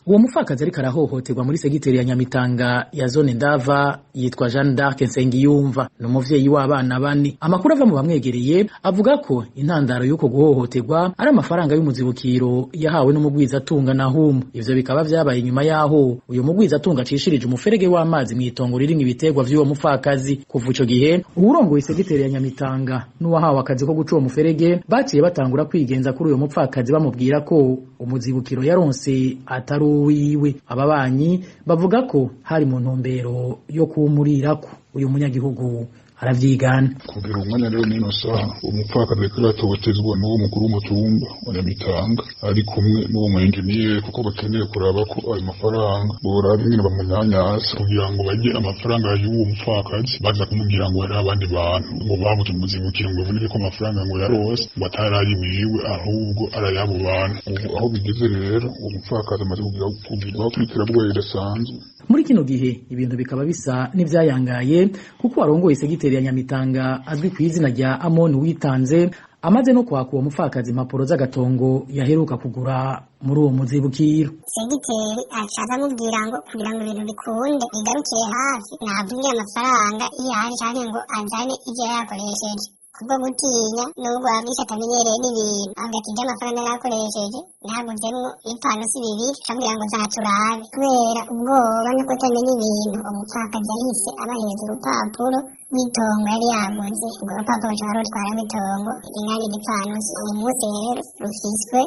Uwo mupfakazi ariko arahohoterwa muri segiteri ya Nyamitanga ya zone Ndava yitwa Jeanne d'Arc Nsengiyumva, ni umuvyeyi w'abana bane. Amakuru ava mu bamwegereye avuga ko intandaro y'uko guhohoterwa ari amafaranga y'umuzibukiro yahawe n'umugwiza atunga Nahumu. Ivyo bikaba vyabaye nyuma yaho uyo mugwiza atunga acishirije umuferege w'amazi mw'itongo ririmwo ibiterwa vy'uwo mupfakazi. Kuva ico gihe uwurongoye segiteri ya Nyamitanga n'uwahawe akazi ko guca uwo muferege baciye batangura kwigenza kuri uyo mupfakazi bamubwira ko umuzibukiro yaronse atari uwiwe. Ababanyi bavuga ko hari mu ntumbero yo kuwumurirako. Uyu munyagihugu aravyigana. Kugira umwanya rero nino saha umupfakazi ariko aratotezwa n'uwo mukuru w'umutumba wa Nyamitanga ari kumwe n'uwo mu engineer, kuko bakeneye kuraba ko ayo mafaranga boraba ingene bamunyanyasa kugira ngo bajye amafaranga y'uwo mupfakazi baza kumubwira ngo hari abandi bantu ngo babuze umuzibukiro ngo bavunike ko amafaranga ngo yarose ngo atarayi wiwe ahubwo arayabo bantu. Ubu aho bigeze rero uwo mupfakazi amaze kugira kwiterabwoba ridasanzwe. Muri kino gihe ibintu bikaba bisa n'ivyayangaye kuko warongoye segiteri ya Nyamitanga azwi ku izina rya Amon Witanze amaze no kwaka uwo mupfakazi impapuro z'agatongo yaheruka kugura muri uwo muzibukiro. Segiteri acaza amubwira ngo kugira ngo ibintu bikunde bigarukire hafi ntabwire amafaranga ihari canke ngo azane ivyo yakoresheje, kubwo gutinya nubwo abisha atamenyereye n'ibintu avuga ati amafaranga yakoresheje naguzemwo ipanusi bibiri cambwira ngo zaturabe. Kubera ubwoba no kutamenya ibintu umupfakazi yahise abaheza urupapuro n'itongo yari yaguze. Urwo rupapuro ruca rutwaramo itongo ingana igipanusi. Uyu munsi rero rufiswe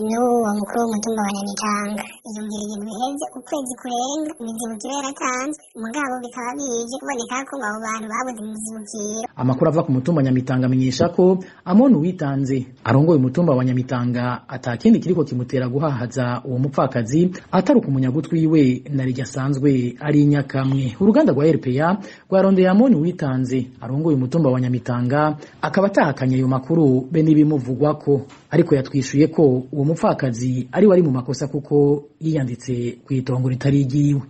n'uwo mukuru w'umutumba wa Nyamitanga. Iyumvira ibintu biheze ukwezi kurenga imizibukiro yaratanzwe, mugabo bikaba bije kuboneka ko abo bantu babuze imizibukiro. Amakuru ava ku mutumba wa Nyamitanga amenyesha ko Amon Witanze arongoye umutumba wa Nyamitanga atakindi kiriko kimutera guhahaza uwo mupfakazi atari ukumunyagutwi iwe nari ryasanzwe ari inyakamwe. Uruganda rwa RPA rwarondeye Amon Witanze arongoye umutumba wa Nyamitanga akaba atahakanye ayo makuru be n'ibimuvugwako, ariko yatwishuye ko uwo mupfakazi ari wari mu makosa kuko yiyanditse kw'itongo ritari igiwe.